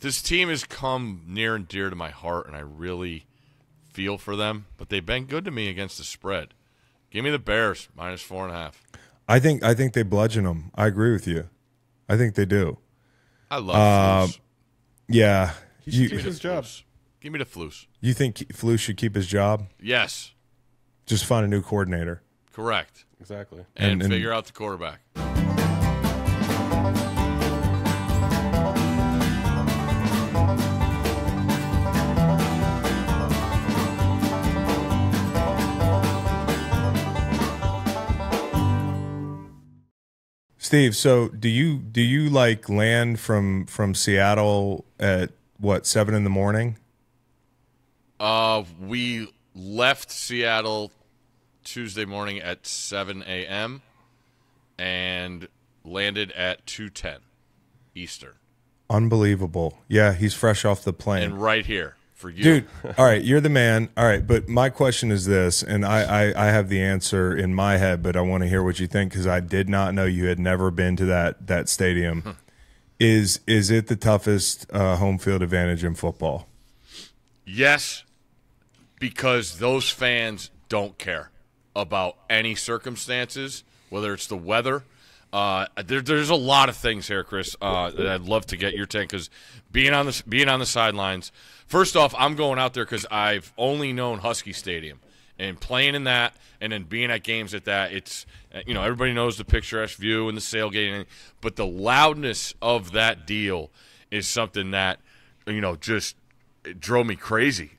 This team has come near and dear to my heart, and I really feel for them. But they've been good to me against the spread. Give me the Bears -4.5. I think they bludgeon them. I agree with you. I think they do. I love Flus. Yeah. He should keep his job. Give me the Flus. You think Flus should keep his job? Yes. Just find a new coordinator. Correct. Exactly. And figure out the quarterback. Steve, so do you like land from Seattle at what, 7 in the morning? We left Seattle Tuesday morning at 7 a.m. and landed at 2:10 Eastern. Unbelievable. Yeah, he's fresh off the plane. And right here for you. Dude, all right, you're the man. All right, but my question is this, and I have the answer in my head, but I want to hear what you think because I did not know you had never been to that stadium. Is it the toughest home field advantage in football? Yes, because those fans don't care about any circumstances, whether it's the weather. There's a lot of things here, Chris, that I'd love to get your take because being on the sidelines. First off, I'm going out there because I've only known Husky Stadium and playing in that, and then being at games at that. It's everybody knows the picturesque view and the sailgating, but the loudness of that deal is something that just it drove me crazy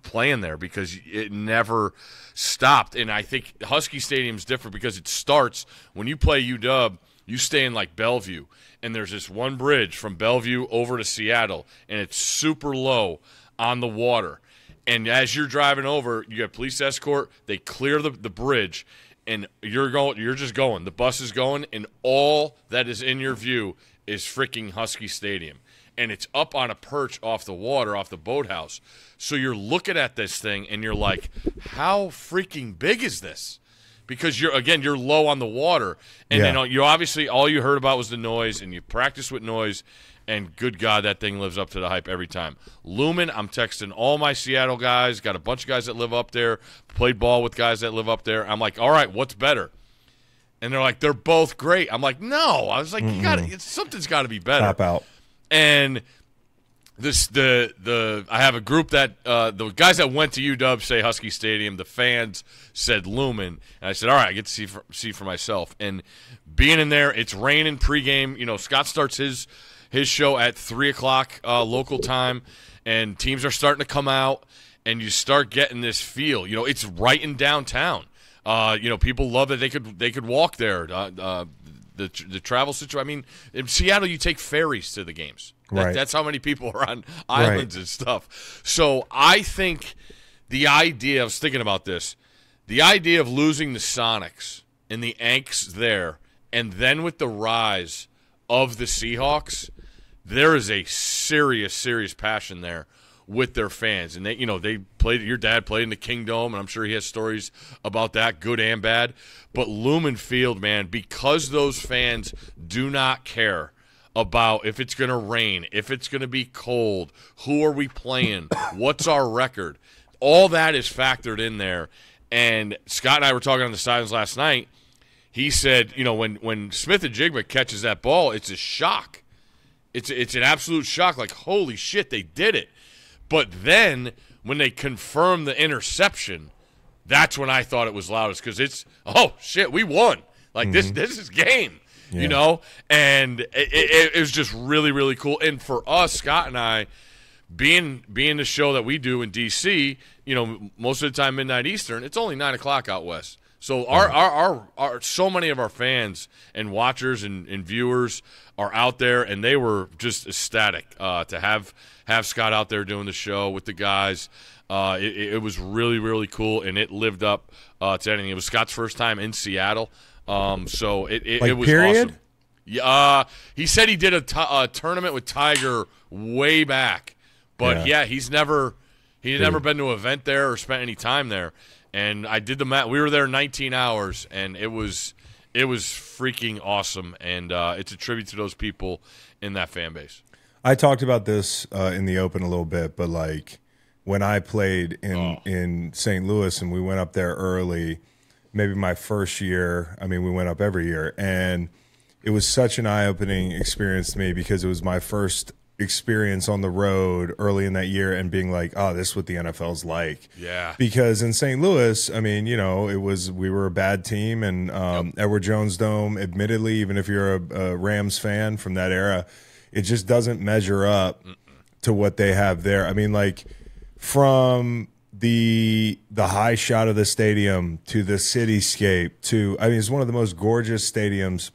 playing there because it never stopped. And I think Husky Stadium's different because it starts when you play UW, you stay in like Bellevue, and there's this one bridge from Bellevue over to Seattle, and it's super low on the water. And as you're driving over, you get police escort. They clear the bridge, and you're just going. The bus is going, and all that is in your view is freaking Husky Stadium. And it's up on a perch off the water, off the boathouse. So you're looking at this thing, and you're like, how freaking big is this? Because you're low on the water. And then you obviously all you heard about was the noise, and you practice with noise, and good God, that thing lives up to the hype every time. Lumen, I'm texting all my Seattle guys, got a bunch of guys that live up there, played ball with guys that live up there. I'm like, all right, what's better? And they're like, they're both great. I'm like, no. I was like, something's got to be better. Tap out. And I have a group that the guys that went to UW say Husky Stadium. The fans said Lumen, and I said, all right, I get to see for myself. And being in there, it's raining pregame. Scott starts his show at 3:00 local time, and teams are starting to come out, and you start getting this feel. It's right in downtown. People love that they could walk there. The travel situation. I mean, in Seattle, you take ferries to the games. Right. That's how many people are on islands and stuff. So I think I was thinking about this, the idea of losing the Sonics and the angst there, and then with the rise of the Seahawks, there is a serious, serious passion there with their fans. And they played. Your dad played in the Kingdom, and I'm sure he has stories about that, good and bad. But Lumen Field, man, because those fans do not care about if it's going to rain, if it's going to be cold, who are we playing, what's our record, all that is factored in there. And Scott and I were talking on the sidelines last night. He said, when Smith and Jigba catches that ball, it's a shock. It's an absolute shock. Like, holy shit, they did it. But then when they confirmed the interception, that's when I thought it was loudest because it's, oh, shit, we won. Like, this is game, And it was just really, really cool. And for us, Scott and I, being the show that we do in D.C., most of the time midnight Eastern, it's only 9 o'clock out west. So our so many of our fans and watchers and viewers are out there, and they were just ecstatic to have Scott out there doing the show with the guys. It was really, really cool, and it lived up to anything. It was Scott's first time in Seattle, so it was period? awesome. Yeah, he said he did a tournament with Tiger way back, but he's never been to an event there or spent any time there. And I did the math. We were there 19 hours, and it was freaking awesome. And it's a tribute to those people in that fan base. I talked about this in the Open a little bit, but like when I played in St. Louis and we went up there early, maybe my first year, I mean, we went up every year, and it was such an eye-opening experience to me because it was my first experience on the road early in that year and being like, oh, this is what the NFL's like. Yeah. Because in St. Louis, I mean, we were a bad team, and Edward Jones Dome, admittedly, even if you're a Rams fan from that era, it just doesn't measure up to what they have there. I mean, like from the high shot of the stadium to the cityscape it's one of the most gorgeous stadiums,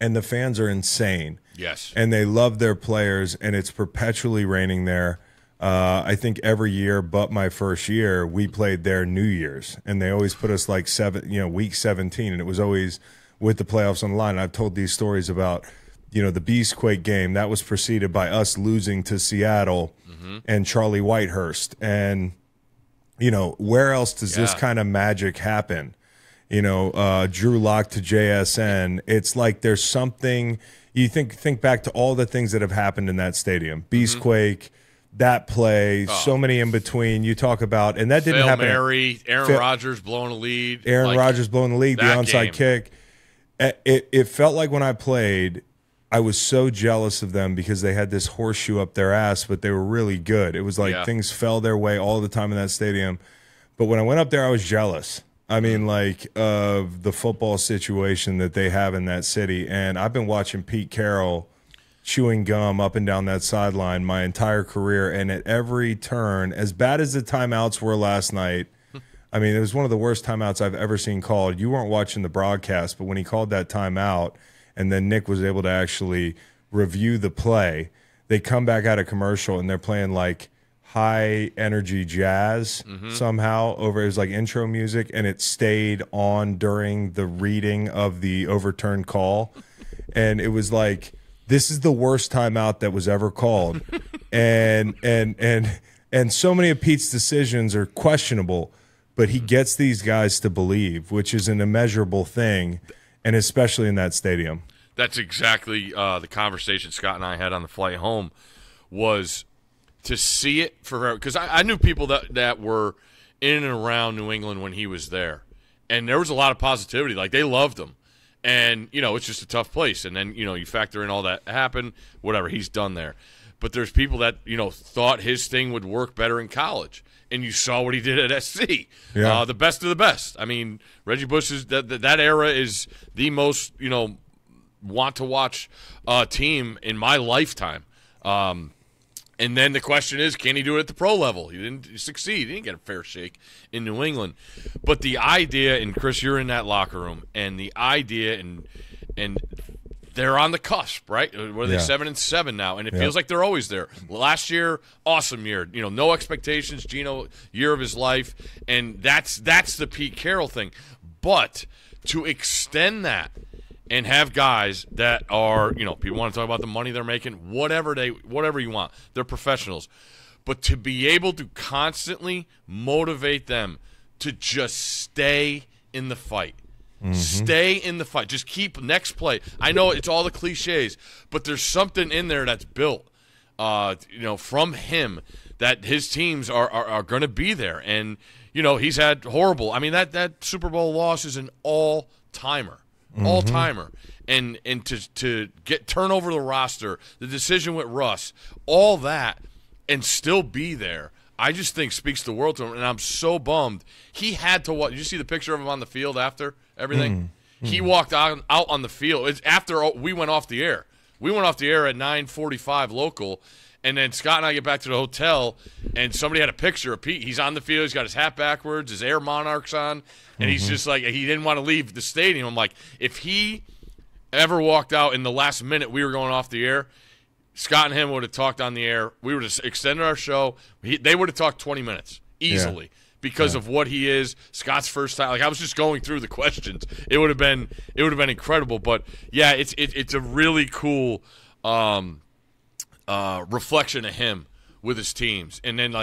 and the fans are insane. Yes. And they love their players, and it's perpetually raining there. I think every year but my first year, we played there New Year's, and they always put us like week 17, and it was always with the playoffs on the line. And I've told these stories about, the Beastquake game. That was preceded by us losing to Seattle and Charlie Whitehurst. And, where else does this kind of magic happen? Drew Lock to JSN. It's like there's something – you think back to all the things that have happened in that stadium. Beastquake, that play, so many in between. You talk about – and that didn't happen. Mary, Aaron Rodgers blowing a lead. Rodgers blowing the lead, the onside kick. It felt like when I played, I was so jealous of them because they had this horseshoe up their ass, but they were really good. It was like things fell their way all the time in that stadium. But when I went up there, I was jealous. I mean, like, of the football situation that they have in that city. And I've been watching Pete Carroll chewing gum up and down that sideline my entire career. And at every turn, as bad as the timeouts were last night, I mean, it was one of the worst timeouts I've ever seen called. You weren't watching the broadcast, but when he called that timeout and then Nick was able to actually review the play, they come back out of commercial and they're playing, like, high energy jazz somehow over. It was like intro music, and it stayed on during the reading of the overturned call, and it was like, this is the worst timeout that was ever called. and so many of Pete's decisions are questionable, but he gets these guys to believe, which is an immeasurable thing, and especially in that stadium. That's exactly the conversation Scott and I had on the flight home, was to see it forever, because I knew people that were in and around New England when he was there, and there was a lot of positivity. Like, they loved him, and it's just a tough place. And then you factor in all that happened, whatever, he's done there. But there's people that thought his thing would work better in college, and you saw what he did at SC. Yeah. The best of the best. I mean, Reggie Bush is that era is the most want to watch team in my lifetime. And then the question is, can he do it at the pro level? He didn't succeed. He didn't get a fair shake in New England. But the idea, and Chris, you're in that locker room, and the idea, and they're on the cusp, right? What are they, 7-7 now? And it feels like they're always there. Last year, awesome year. No expectations. Geno, year of his life. And that's the Pete Carroll thing. But to extend that, and have guys that are, people want to talk about the money they're making, whatever you want. They're professionals. But to be able to constantly motivate them to just stay in the fight. Stay in the fight. Just keep next play. I know it's all the cliches, but there's something in there that's built, from him, that his teams are going to be there. And, he's had horrible. I mean, that Super Bowl loss is an all-timer. All-timer. And to turn over the roster, the decision with Russ, all that, and still be there, I just think speaks the world to him. And I'm so bummed. He had to what? Did you see the picture of him on the field after everything? He walked out on the field. It's after we went off the air. We went off the air at 9:45 local, and then Scott and I get back to the hotel, and somebody had a picture of Pete. He's on the field. He's got his hat backwards, his Air Monarchs on, and he's just like, he didn't want to leave the stadium. I'm like, if he ever walked out in the last minute we were going off the air, Scott and him would have talked on the air. We would have extended our show. They would have talked 20 minutes easily because of what he is. Scott's first time. Like, I was just going through the questions. It would have been incredible. But yeah, it's a really cool reflection of him with his teams. And then,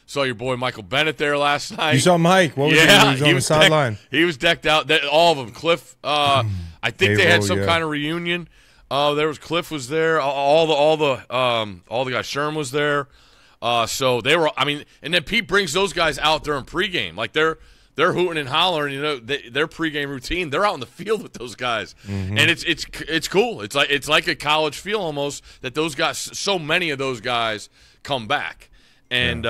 saw your boy Michael Bennett there last night. You saw Mike. What was he? He was on the sideline. He was decked out. All of them. Cliff, I think they had some kind of reunion. Oh, there was Cliff was there. All the guys. Sherm was there. So they were. I mean, and then Pete brings those guys out there in pregame, like they're hooting and hollering. You know, their pregame routine. They're out in the field with those guys, and it's cool. It's like a college feel almost that those guys. So many of those guys come back. And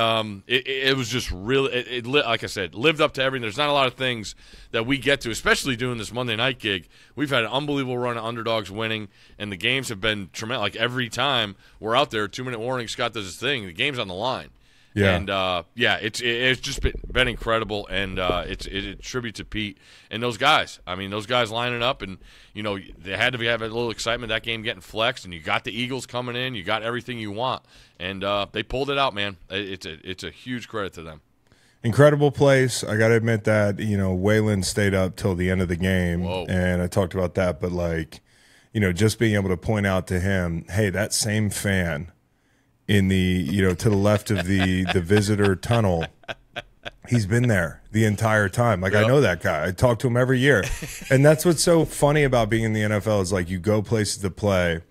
it was just really, like I said, lived up to everything. There's not a lot of things that we get to, especially doing this Monday night gig. We've had an unbelievable run of underdogs winning, and the games have been tremendous. Like every time we're out there, 2-minute warning, Scott does his thing. The game's on the line. Yeah. And, it's just been incredible, and it's a tribute to Pete and those guys. I mean, those guys lining up, and, you know, they had to have a little excitement, that game getting flexed, and you got the Eagles coming in. You got everything you want. And they pulled it out, man. It's a huge credit to them. Incredible place. I got to admit that, you know, Waylon stayed up till the end of the game, and I talked about that. But, like, you know, just being able to point out to him, hey, that same fan in the, you know, to the left of the visitor tunnel, he's been there the entire time. Like, I know that guy. I talk to him every year. And that's what's so funny about being in the NFL is, like, you go places to play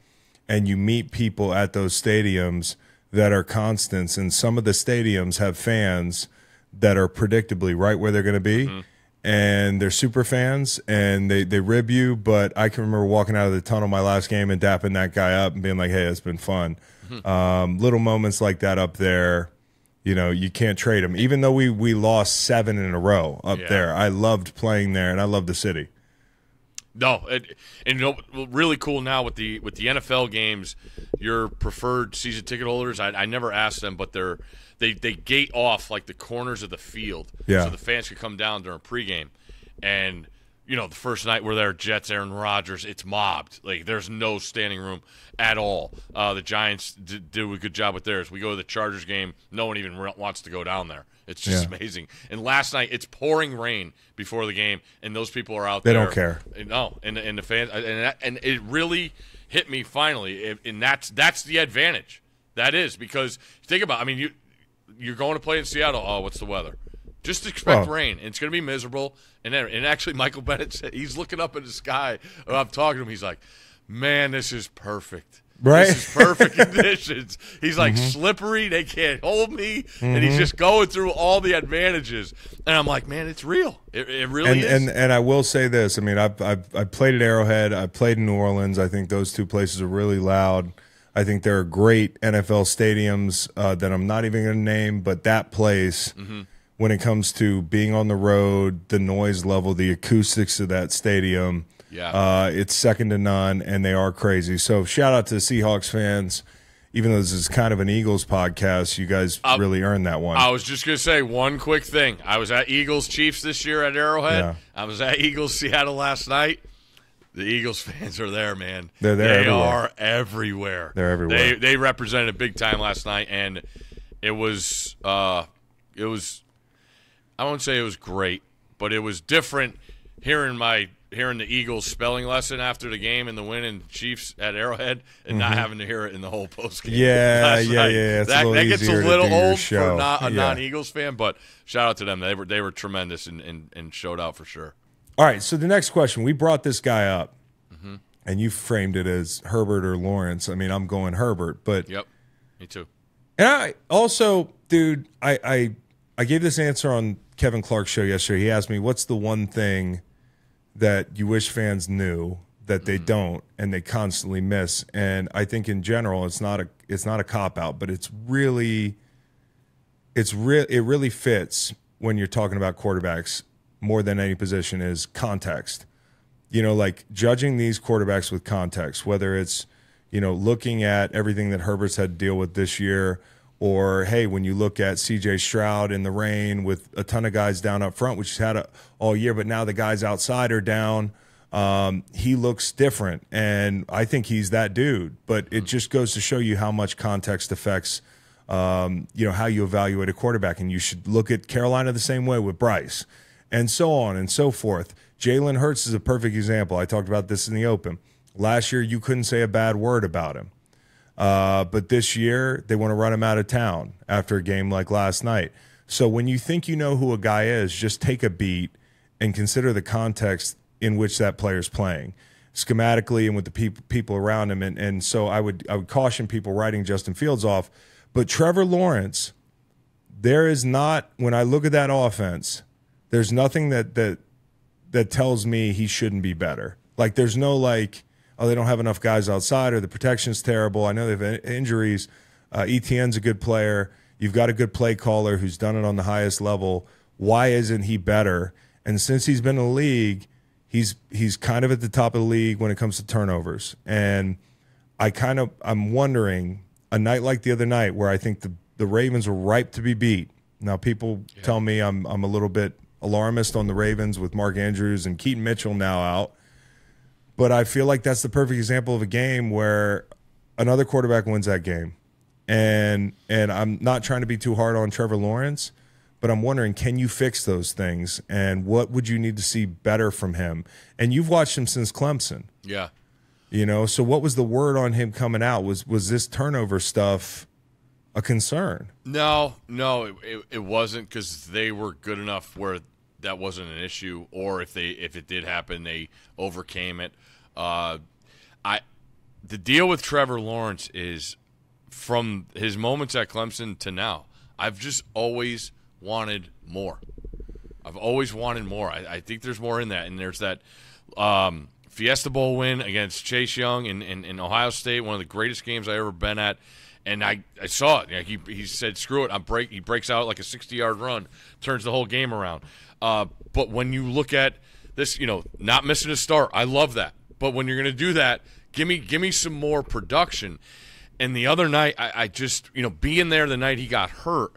and you meet people at those stadiums that are constants. And some of the stadiums have fans that are predictably right where they're going to be. And they're super fans, and they rib you. But I can remember walking out of the tunnel my last game and dapping that guy up and being like, hey, it's been fun. Little moments like that up there, you know, you can't trade them. Even though we lost 7 in a row up there, I loved playing there, and I loved the city. No, and you know, really cool now with the NFL games, your preferred season ticket holders, I never asked them, but they gate off like the corners of the field, so the fans could come down during pregame. And you know, the first night we're there, Jets, Aaron Rodgers, it's mobbed. Like, there's no standing room at all. The Giants do a good job with theirs. We go to the Chargers game, no one even wants to go down there. It's just amazing. And last night, it's pouring rain before the game, and those people are out there. They don't care. No, and the fans, and it really hit me finally, and that's the advantage. That is, because think about it, I mean, you're going to play in Seattle. Oh, what's the weather? Just expect rain. It's going to be miserable. And actually, Michael Bennett said he's looking up in the sky. I'm talking to him. He's like, man, this is perfect. Right? This is perfect conditions. He's like, slippery. They can't hold me. And he's just going through all the advantages. And I'm like, man, it's real. It really is. And I will say this. I mean, I played at Arrowhead. I played in New Orleans. I think those two places are really loud. I think there are great NFL stadiums that I'm not even going to name. But that place – when it comes to being on the road, the noise level, the acoustics of that stadium, it's second to none, and they are crazy. So shout out to the Seahawks fans. Even though this is kind of an Eagles podcast, you guys really earned that one. I was just going to say one quick thing. I was at Eagles-Chiefs this year at Arrowhead. Yeah. I was at Eagles-Seattle last night. The Eagles fans are there, man. They're there. They are everywhere. They're everywhere. They represented big time last night, and it was I won't say it was great, but it was different hearing the Eagles spelling lesson after the game and the win in Chiefs at Arrowhead and not having to hear it in the whole postgame. Yeah. That gets a little old for a non-Eagles fan, but shout out to them. They were tremendous and showed out for sure. All right, so the next question. We brought this guy up, and you framed it as Herbert or Lawrence. I mean, I'm going Herbert, but yep, me too. And I also, dude, I gave this answer on Kevin Clark's show yesterday. He asked me, what's the one thing that you wish fans knew that they don't and they constantly miss? And I think in general, it's not a cop-out, but it really fits when you're talking about quarterbacks more than any position is context. You know, like judging these quarterbacks with context, whether it's, you know, looking at everything that Herbert's had to deal with this year, or, hey, when you look at C.J. Stroud in the rain with a ton of guys down up front, which he's had all year, but now the guys outside are down, he looks different. And I think he's that dude. But it just goes to show you how much context affects, how you evaluate a quarterback. And you should look at Carolina the same way with Bryce and so on and so forth. Jalen Hurts is a perfect example. I talked about this in the open. Last year, you couldn't say a bad word about him. But this year, they want to run him out of town after a game like last night. So when you think you know who a guy is, just take a beat and consider the context in which that player's playing. schematically and with the people around him. And so I would caution people writing Justin Fields off. But Trevor lawrence, there is not, when I look at that offense, there's nothing that tells me he shouldn't be better. Like, there's no like, oh, they don't have enough guys outside, or the protection's terrible. I know they have injuries. Etienne's a good player. You've got a good play caller who's done it on the highest level. Why isn't he better? And since he's been in the league, he's kind of at the top of the league when it comes to turnovers. And I'm wondering, a night like the other night where I think the Ravens were ripe to be beat. Now, people tell me I'm a little bit alarmist on the Ravens with Mark Andrews and Keaton Mitchell now out. But I feel like that's the perfect example of a game where another quarterback wins that game. And I'm not trying to be too hard on Trevor Lawrence, but I'm wondering, can you fix those things? And what would you need to see better from him? And you've watched him since Clemson. Yeah. So what was the word on him coming out? Was this turnover stuff a concern? No, it wasn't, because they were good enough where that wasn't an issue, or if it did happen, they overcame it. The deal with Trevor Lawrence is, from his moments at Clemson to now, I've just always wanted more. I think there's more in that, and there's that Fiesta Bowl win against Chase Young in Ohio State, one of the greatest games I ever been at. And I saw it. He said, "Screw it!" He breaks out like a 60-yard run, turns the whole game around. But when you look at this, not missing a start, I love that. But when you're going to do that, give me some more production. And the other night, I just being there the night he got hurt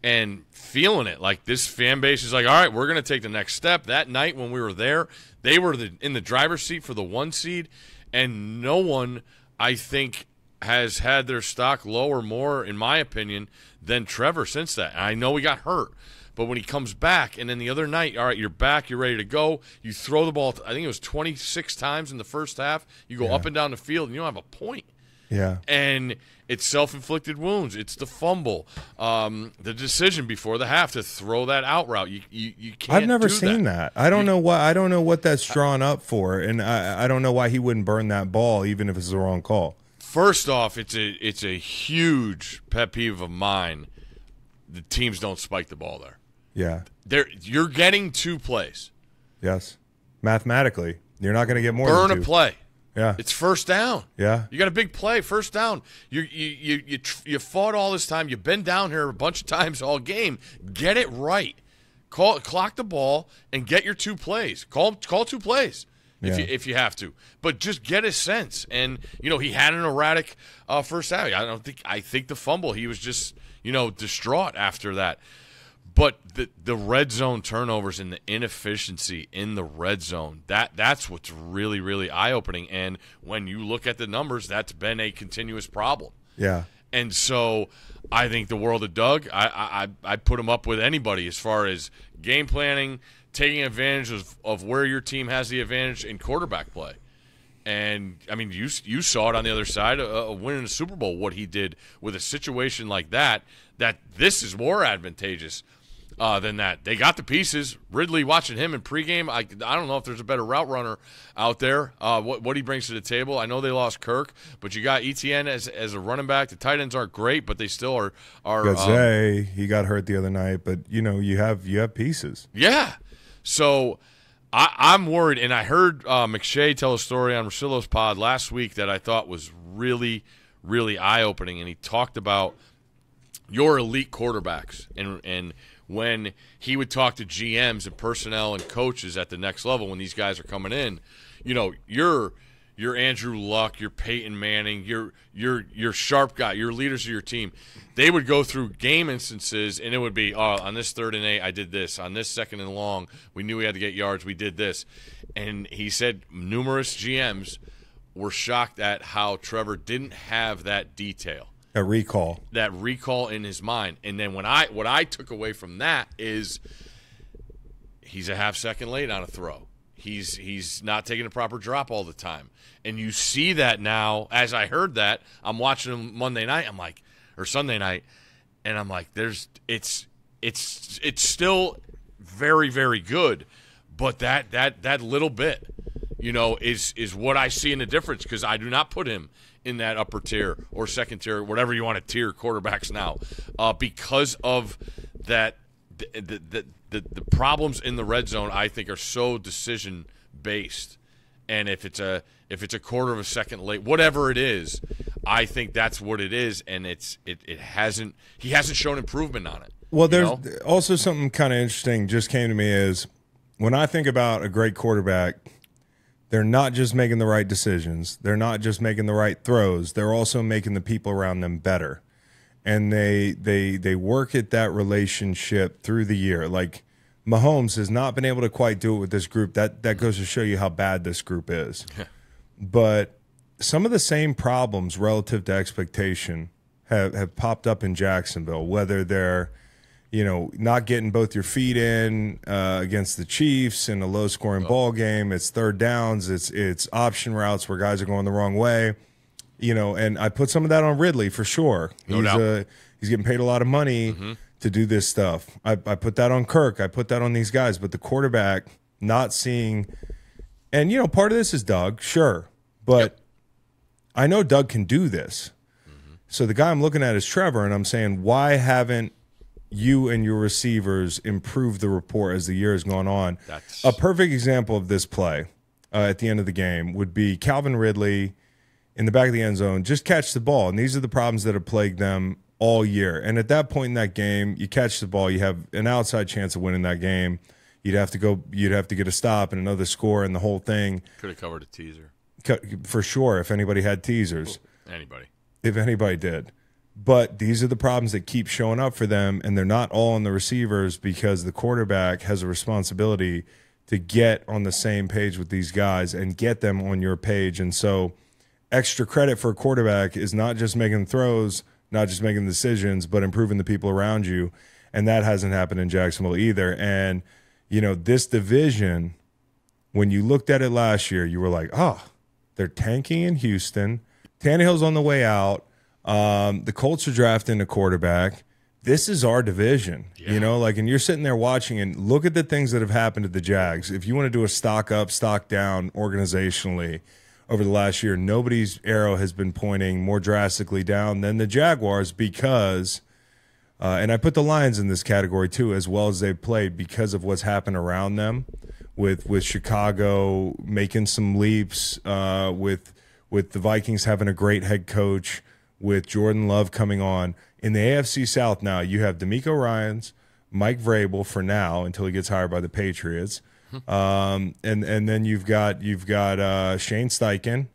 and feeling it, like this fan base is like, all right, we're going to take the next step. That night when we were there, they were in the driver's seat for the 1 seed, and no one, I think, has had their stock lower more, in my opinion, than Trevor since that. And I know he got hurt, but when he comes back, and then the other night, all right, you're back, you're ready to go. You throw the ball, I think it was 26 times in the first half. You go up and down the field, and you don't have a point. Yeah. And it's self-inflicted wounds. It's the fumble, the decision before the half to throw that out route. You can't. I've never seen that. I don't know what that's drawn up for, and I don't know why he wouldn't burn that ball, even if it's the wrong call. First off, it's a huge pet peeve of mine. The teams don't spike the ball there. Yeah. You're getting 2 plays. Yes. Mathematically, you're not going to get more Burn than 2. a play. Yeah. It's first down. Yeah. You got a big play, first down. You fought all this time. You've been down here a bunch of times all game. Get it right. Clock the ball and get your 2 plays. Call 2 plays. If you have to, but just get a sense. And he had an erratic first half. I think the fumble, he was just distraught after that. But the red zone turnovers and the inefficiency in the red zone, that's what's really, really eye opening. And when you look at the numbers, that's been a continuous problem. Yeah. And so I think the world of Doug, I put him up with anybody as far as game planning, taking advantage of where your team has the advantage in quarterback play. And, I mean, you saw it on the other side, winning the Super Bowl, what he did with a situation like that this is more advantageous than that. They got the pieces. Ridley, watching him in pregame, I don't know if there's a better route runner out there, what he brings to the table. I know they lost Kirk, but you got Etienne as a running back. The tight ends aren't great, but they still are. Kazee, he got hurt the other night, but, you have pieces. Yeah. So I'm worried, and I heard McShay tell a story on Russillo's pod last week that I thought was really, really eye-opening, and he talked about your elite quarterbacks and when he would talk to GMs and personnel and coaches at the next level when these guys are coming in, you're Andrew Luck, you're Peyton Manning, you're sharp guy, you're leaders of your team. They would go through game instances, and it would be, on this 3rd and 8, I did this. On this 2nd and long, we knew we had to get yards, we did this. And he said numerous GMs were shocked at how Trevor didn't have that detail. That recall in his mind. And then what I took away from that is he's a half second late on a throw. He's not taking a proper drop all the time. And you see that now. As I heard that, I'm watching him Monday night, or Sunday night, and I'm like, it's still very, very good, but that little bit, is what I see in the difference, because I do not put him in that upper tier or second tier, whatever you want to tier quarterbacks now, because of that. The problems in the red zone, I think, are so decision based, and if it's a quarter of a second late, whatever it is, I think that's what it is, and he hasn't shown improvement on it. Well, there's also something kind of interesting just came to me is when I think about a great quarterback, they're not just making the right decisions, they're not just making the right throws, they're also making the people around them better. And they work at that relationship through the year. Like Mahomes has not been able to quite do it with this group. That goes to show you how bad this group is. But some of the same problems relative to expectation have popped up in Jacksonville, whether they're not getting both your feet in against the Chiefs in a low-scoring ball game. It's third downs. It's option routes where guys are going the wrong way. And I put some of that on Ridley for sure. No doubt. He's getting paid a lot of money to do this stuff. I put that on Kirk. I put that on these guys. But the quarterback not seeing – and, part of this is Doug, sure. But I know Doug can do this. So the guy I'm looking at is Trevor, and I'm saying, why haven't you and your receivers improved the rapport as the year has gone on? A perfect example of this play at the end of the game would be Calvin Ridley – in the back of the end zone, just catch the ball. And these are the problems that have plagued them all year. And at that point in that game, you catch the ball, you have an outside chance of winning that game. You'd have to get a stop and another score and the whole thing. Could have covered a teaser. For sure, if anybody had teasers. Anybody. If anybody did. But these are the problems that keep showing up for them, and they're not all on the receivers because the quarterback has a responsibility to get on the same page with these guys and get them on your page. And so extra credit for a quarterback is not just making throws, not just making decisions, but improving the people around you. And that hasn't happened in Jacksonville either. And, this division, when you looked at it last year, you were like, they're tanking in Houston. Tannehill's on the way out. The Colts are drafting a quarterback. This is our division, and you're sitting there watching and look at the things that have happened to the Jags. If you want to do a stock up, stock down organizationally, over the last year, nobody's arrow has been pointing more drastically down than the Jaguars because, and I put the Lions in this category too, as well as they've played because of what's happened around them with Chicago making some leaps, with the Vikings having a great head coach, with Jordan Love coming on. In the AFC South now, you have DeMeco Ryans, Mike Vrabel for now until he gets hired by the Patriots. And then you've got Shane Steichen,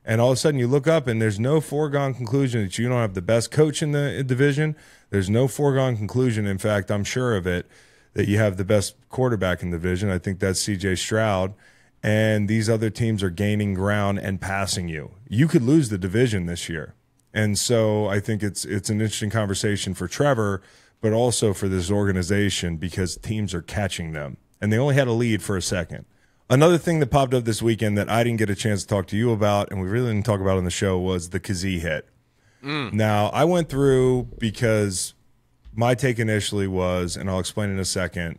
and all of a sudden you look up and there's no foregone conclusion that you don't have the best coach in the division. There's no foregone conclusion. In fact, I'm sure of it, that you have the best quarterback in the division. I think that's C.J. Stroud, and these other teams are gaining ground and passing you. You could lose the division this year, and so I think it's an interesting conversation for Trevor, but also for this organization because teams are catching them. And they only had a lead for a second. Another thing that popped up this weekend that I didn't get a chance to talk to you about, and we really didn't talk about on the show, was the Kazee hit. Now, I went through because my take initially was, and I'll explain in a second,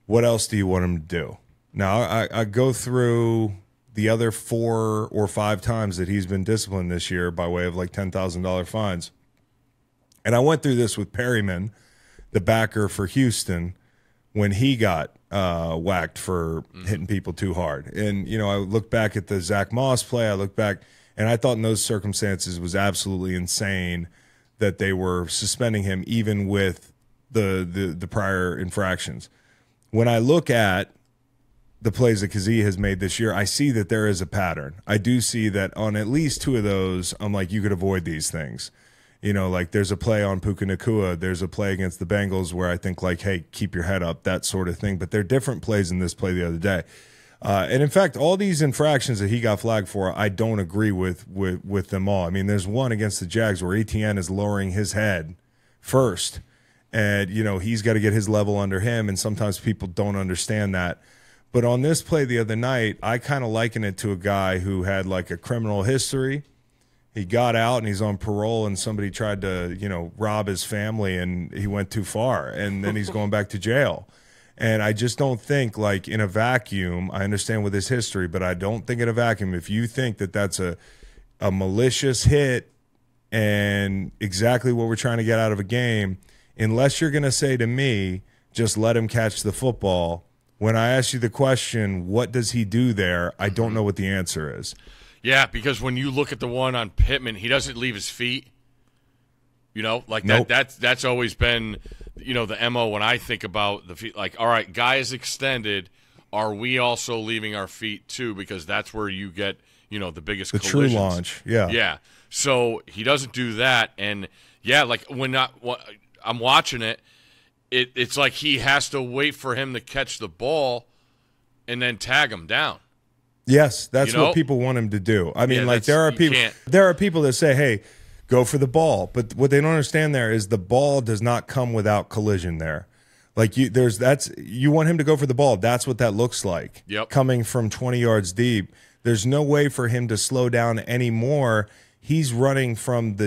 what else do you want him to do? Now, I go through the other 4 or 5 times that he's been disciplined this year by way of like $10,000 fines. And I went through this with Perryman, the backer for Houston, when he got whacked for hitting people too hard. And, I look back at the Zach Moss play. I look back, and I thought in those circumstances it was absolutely insane that they were suspending him even with the prior infractions. When I look at the plays that Kazee has made this year, I see that there is a pattern. I do see that on at least 2 of those, I'm like, you could avoid these things. Like there's a play on Puka Nacua. There's a play against the Bengals where I think like, hey, keep your head up, that sort of thing. But there are different plays in this play the other day. And in fact, all these infractions that he got flagged for, I don't agree with them all. I mean, there's one against the Jags where Etienne is lowering his head first. And, he's got to get his level under him. And sometimes people don't understand that. But on this play the other night, I kind of liken it to a guy who had like a criminal history. He got out and he's on parole and somebody tried to, rob his family and he went too far and then he's going back to jail. And I just don't think, like, in a vacuum, I understand with his history, but I don't think in a vacuum, if you think that that's a malicious hit and exactly what we're trying to get out of a game, unless you're going to say to me, just let him catch the football, when I ask you the question, what does he do there, I don't know what the answer is. Yeah, because when you look at the one on Pittman, he doesn't leave his feet. You know, like Nope. that's always been, the MO when I think about the feet. Like, all right, guy is extended. Are we also leaving our feet too? Because that's where you get, the biggest The collisions. true launch, yeah. Yeah. So he doesn't do that. And, yeah, like when I'm watching it, it's like he has to wait for him to catch the ball and then tag him down. Yes, that's what people want him to do. I mean, like there are people that say, "Hey, go for the ball," but what they don't understand there is the ball does not come without collision there. Like you want him to go for the ball. That's what that looks like. Yep. Coming from 20 yards deep, there's no way for him to slow down anymore. He's running from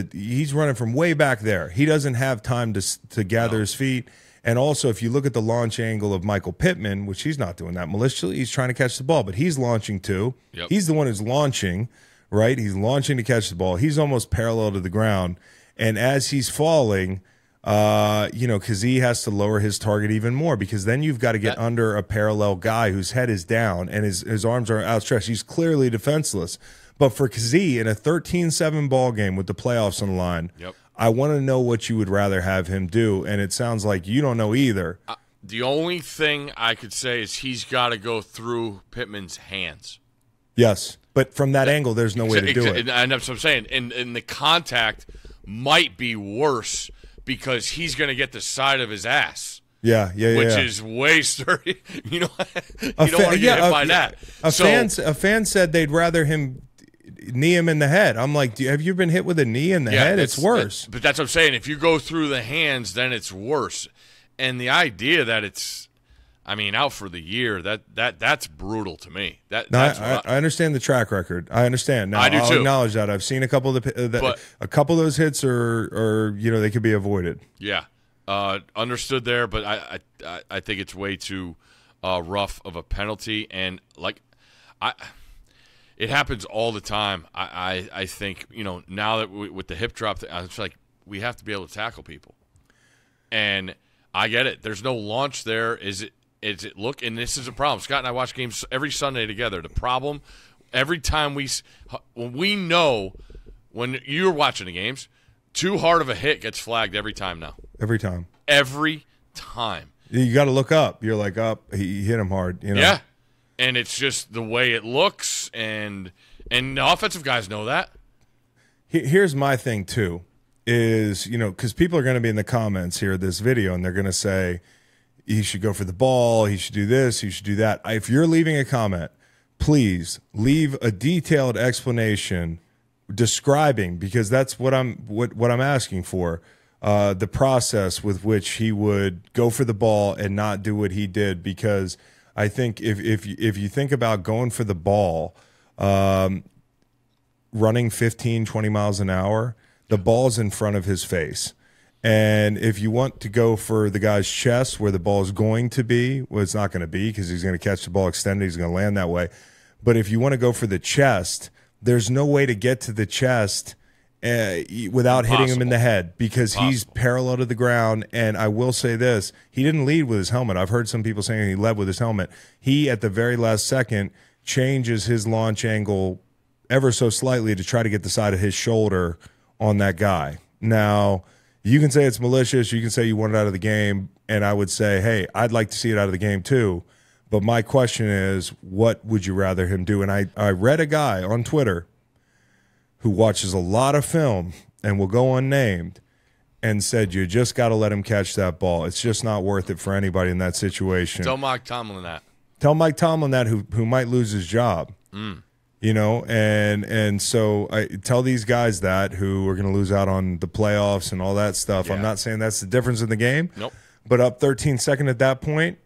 way back there. He doesn't have time to gather his feet. And also, if you look at the launch angle of Michael Pittman, which he's not doing that maliciously, he's trying to catch the ball, but he's launching too. Yep. He's the one who's launching, right? He's launching to catch the ball. He's almost parallel to the ground. And as he's falling, Kazee has to lower his target even more, because then you've got to get under a parallel guy whose head is down and his arms are outstretched. He's clearly defenseless. But for Kazee, in a 13-7 ball game with the playoffs on the line, I want to know what you would rather have him do, and it sounds like you don't know either. The only thing I could say is he's got to go through Pittman's hands. Yes, but from that angle, there's no way to do it. And that's what I'm saying. And the contact might be worse because he's going to get the side of his ass. Yeah. Which is way sturdy. You don't want to get hit by that. A fan said they'd rather him knee him in the head. I'm like, have you been hit with a knee in the head? It's worse. But that's what I'm saying. If you go through the hands, then it's worse. And the idea that it's, out for the year, that's brutal to me. I understand the track record. I understand. Now, I do I'll too. acknowledge that. I've seen a couple of a couple of those hits are they could be avoided. Yeah, understood there. But I think it's way too rough of a penalty, and it happens all the time. I think, now that with the hip drop, it's like we have to be able to tackle people. And I get it. There's no launch there. Is it look? And this is a problem. Scott and I watch games every Sunday together. The problem, every time we know when you're watching the games, too hard of a hit gets flagged every time now. Every time. Every time. You got to look up. You're like, he hit him hard. Yeah. And it's just the way it looks, and the offensive guys know that. Here's my thing, too, is, because people are going to be in the comments here of this video, and they're going to say, he should go for the ball, he should do this, he should do that. If you're leaving a comment, please leave a detailed explanation describing, because that's what I'm asking for, the process with which he would go for the ball and not do what he did, because – I think if you think about going for the ball, running 15, 20 miles an hour, the ball's in front of his face. And if you want to go for the guy's chest where the ball is going to be, well, it's not going to be because he's going to catch the ball extended. He's going to land that way. But if you want to go for the chest, there's no way to get to the chest without hitting him in the head, because he's parallel to the ground. And I will say this, he didn't lead with his helmet. I've heard some people saying he led with his helmet. He, at the very last second, changes his launch angle ever so slightly to try to get the side of his shoulder on that guy. Now, you can say it's malicious, you can say you want it out of the game, and I would say, hey, I'd like to see it out of the game too. But my question is, what would you rather him do? And I read a guy on Twitter who watches a lot of film and will go unnamed and said, you just got to let him catch that ball. It's just not worth it for anybody in that situation. Tell Mike Tomlin that. Tell Mike Tomlin that, who might lose his job. And so I tell these guys that who are going to lose out on the playoffs and all that stuff. Yeah. I'm not saying that's the difference in the game. Nope. But up 13-2 at that point,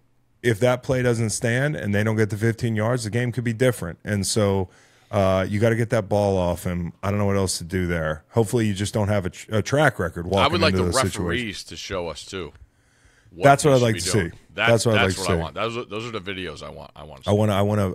if that play doesn't stand and they don't get the 15 yards, the game could be different. And so you got to get that ball off him. I don't know what else to do there. Hopefully you just don't have a track record walking into the situation. I would like the referees to show us too. That's what we I'd should like be to doing. see. That's what I'd what like to see. I want. Those are the videos I want. I want to see.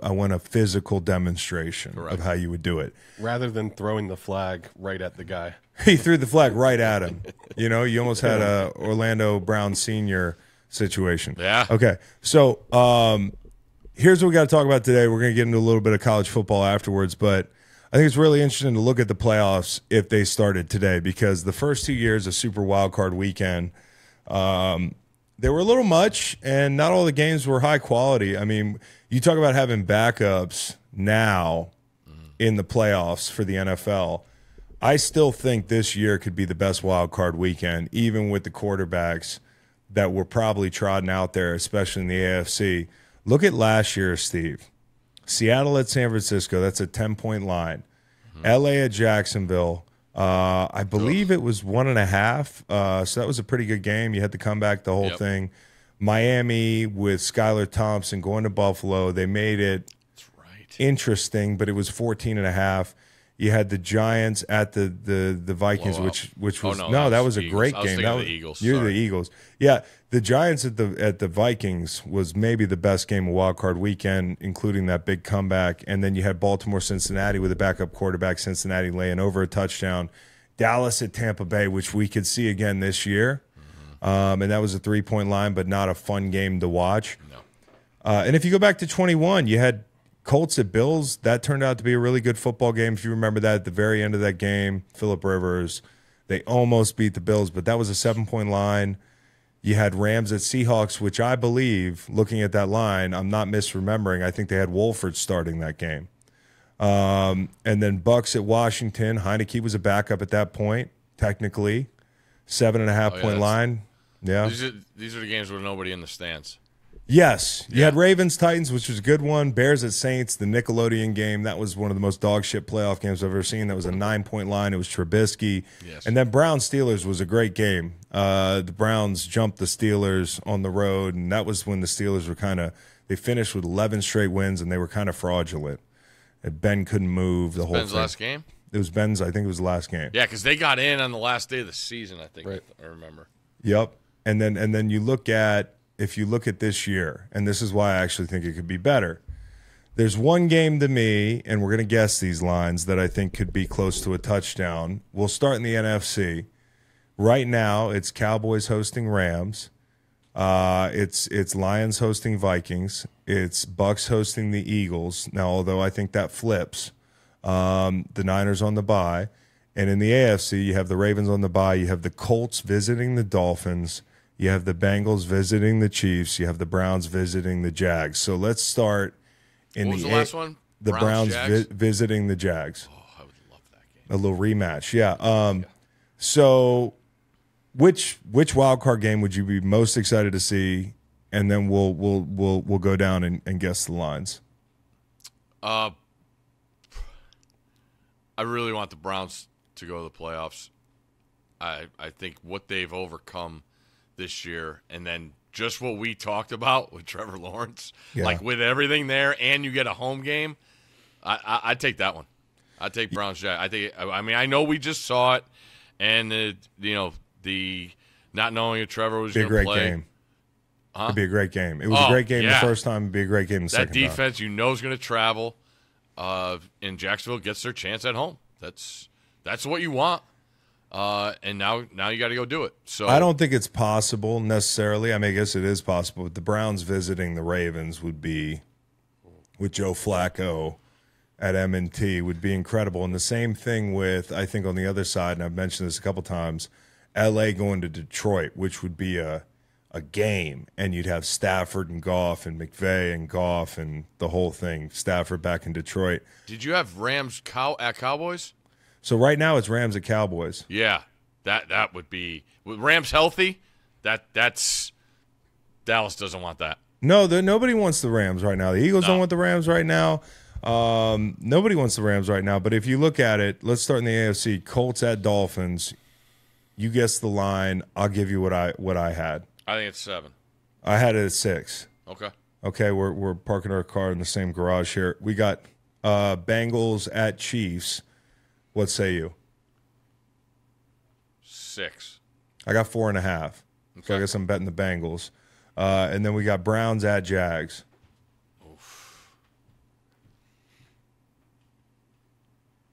I want a physical demonstration of how you would do it. Rather than throwing the flag right at the guy. He threw the flag right at him. You know, you almost had a Orlando Brown Sr. situation. Yeah. Okay. So here's what we got to talk about today. We're going to get into a little bit of college football afterwards, but I think it's really interesting to look at the playoffs if they started today, because the first 2 years of Super Wildcard Weekend, they were a little much, and not all the games were high quality. I mean, you talk about having backups now in the playoffs for the NFL. I still think this year could be the best wild card weekend, even with the quarterbacks that were probably trodden out there, especially in the AFC. Look at last year, Steve. Seattle at San Francisco, that's a 10-point line. LA at Jacksonville, I believe it was 1.5. So that was a pretty good game. You had to come back the whole thing. Miami with Skylar Thompson going to Buffalo. They made it interesting, but it was 14.5. You had the Giants at the Vikings, which was that was a great game. That was the Eagles. You're the Eagles. Yeah, the Giants at the Vikings was maybe the best game of Wild Card Weekend, including that big comeback. And then you had Baltimore Cincinnati with a backup quarterback, Cincinnati laying over a touchdown. Dallas at Tampa Bay, which we could see again this year, and that was a 3-point line, but not a fun game to watch. No. And if you go back to 21, you had Colts at Bills. That turned out to be a really good football game. If you remember that, at the very end of that game, Phillip Rivers, they almost beat the Bills, but that was a 7-point line. You had Rams at Seahawks, which I believe, looking at that line, I'm not misremembering. I think they had Wolford starting that game. And then Bucks at Washington. Heineke was a backup at that point, technically. 7.5-point line. Yeah. These are the games with nobody in the stands. Yes. You had Ravens, Titans, which was a good one. Bears at Saints, the Nickelodeon game. That was one of the most dog shit playoff games I've ever seen. That was a 9-point line. It was Trubisky. Yes. And then Browns-Steelers was a great game. The Browns jumped the Steelers on the road, and that was when the Steelers were they finished with 11 straight wins, and they were kind of fraudulent. And Ben couldn't move the whole Ben's thing. last game? It was Ben's, I think it was the last game. Yeah, because they got in on the last day of the season, I think. Right. I remember. Yep. And then you look at, if you look at this year, and this is why I actually think it could be better, there's one game to me, and we're going to guess these lines, that I think could be close to a touchdown. We'll start in the NFC. Right now, it's Cowboys hosting Rams. It's Lions hosting Vikings. It's Bucks hosting the Eagles. Now, although I think that flips, the Niners on the bye. And in the AFC, you have the Ravens on the bye. You have the Colts visiting the Dolphins. You have the Bengals visiting the Chiefs. You have the Browns visiting the Jags. So let's start in what was the last one? The Browns visiting the Jags. Oh, I would love that game. A little rematch, yeah. So which wild card game would you be most excited to see? And then we'll go down and guess the lines. I really want the Browns to go to the playoffs. I think what they've overcome this year, and then just what we talked about with Trevor Lawrence, like with everything there, and you get a home game, I'd take that one. I'd take Browns. I mean, I know we just saw it, and the not knowing if Trevor was going to play. Game. It'd be a great game. It was a great game the first time. It'd be a great game the second time. That defense, is going to travel. And Jacksonville gets their chance at home. That's what you want. And now you got to go do it. So I don't think it's possible necessarily. I mean, I guess it is possible. But the Browns visiting the Ravens would be, with Joe Flacco at M&T, would be incredible. And the same thing with, I think on the other side, and I've mentioned this a couple times, L.A. going to Detroit, which would be a game. And you'd have Stafford and Goff and McVay and Goff and the whole thing. Stafford back in Detroit. Did you have Rams at Cowboys? So right now it's Rams at Cowboys. Yeah, that would be with Rams healthy. That's Dallas doesn't want that. No, nobody wants the Rams right now. The Eagles don't want the Rams right now. Nobody wants the Rams right now. But if you look at it, let's start in the AFC. Colts at Dolphins. You guess the line. I'll give you what I had. I think it's 7. I had it at 6. Okay. Okay, we're parking our car in the same garage here. We got Bengals at Chiefs. What say you? 6. I got 4.5. So I guess I'm betting the Bengals. And then we got Browns at Jags. Oof.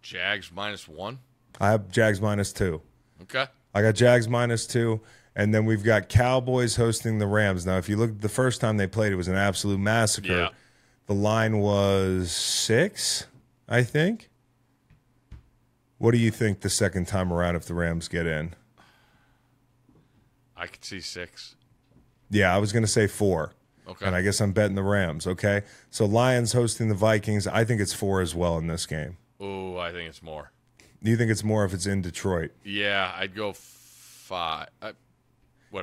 Jags -1? I have Jags -2. Okay. I got Jags -2. And then we've got Cowboys hosting the Rams. Now, if you look, the first time they played, it was an absolute massacre. Yeah. The line was 6, I think. What do you think the second time around if the Rams get in? I could see 6. Yeah, I was going to say 4. Okay. And I guess I'm betting the Rams, okay? So Lions hosting the Vikings. I think it's 4 as well in this game. Ooh, I think it's more. Do you think it's more if it's in Detroit? Yeah, I'd go 5.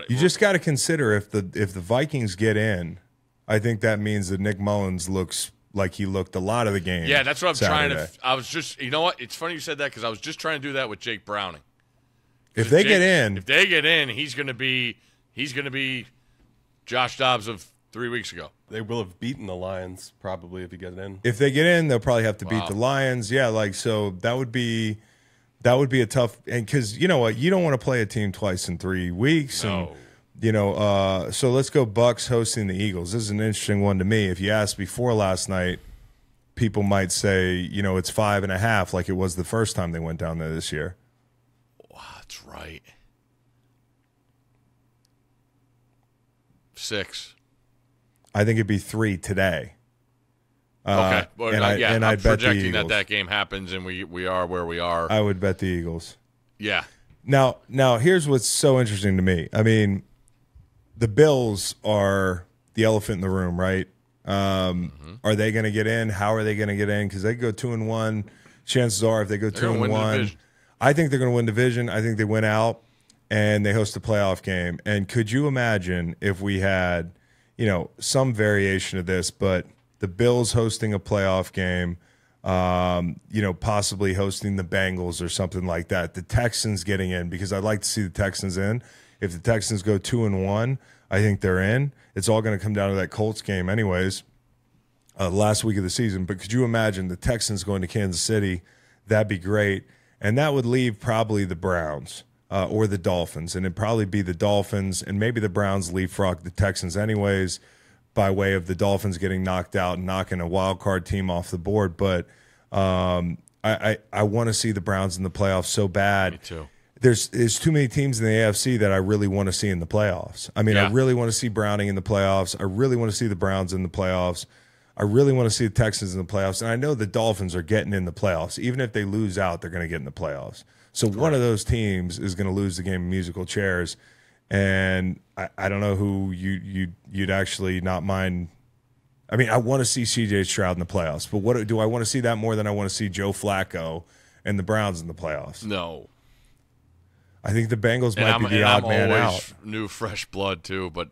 You just got to consider if the Vikings get in, I think that means that Nick Mullins looks like he looked a lot of the game. Yeah, that's what I'm Saturday. trying to. I was just, you know what? It's funny you said that because I was just trying to do that with Jake Browning. If they get in, he's going to be Josh Dobbs of 3 weeks ago. They will have beaten the Lions probably if he gets in. if they get in, they'll probably have to beat the Lions. Yeah, like so that would be a tough, and because you know what, you don't want to play a team twice in 3 weeks. No. And so let's go Bucks hosting the Eagles. This is an interesting one to me. If you asked before last night, people might say, it's 5.5 like it was the first time they went down there this year. Wow, that's right. 6. I think it'd be 3 today. Okay. Well, and I'm I'd bet the projecting Eagles. that game happens and we are where we are. I would bet the Eagles. Yeah. Now, here's what's so interesting to me. I mean, the Bills are the elephant in the room, right? Are they going to get in? How are they going to get in? Because they go 2-1. Chances are, if they go 2-1, I think they're going to win division. I think they win out and they host a playoff game. And could you imagine if we had, some variation of this, but the Bills hosting a playoff game, possibly hosting the Bengals or something like that. The Texans getting in, because I'd like to see the Texans in. If the Texans go 2-1, I think they're in. It's all going to come down to that Colts game anyways, last week of the season. But could you imagine the Texans going to Kansas City? That'd be great. And that would leave probably the Browns or the Dolphins. And it'd probably be the Dolphins, and maybe the Browns leapfrog the Texans anyways, by way of the Dolphins getting knocked out and knocking a wild card team off the board. But I want to see the Browns in the playoffs so bad. Me too. There's too many teams in the AFC that I really want to see in the playoffs. I mean, I really want to see Browning in the playoffs. I really want to see the Browns in the playoffs. I really want to see the Texans in the playoffs. And I know the Dolphins are getting in the playoffs. Even if they lose out, they're going to get in the playoffs. So one of those teams is going to lose the game of musical chairs. And I don't know who you'd actually not mind. I mean, I want to see C.J. Stroud in the playoffs, but what do I want to see that more than I want to see Joe Flacco and the Browns in the playoffs? No. I think the Bengals might be the odd man out. New fresh blood too, but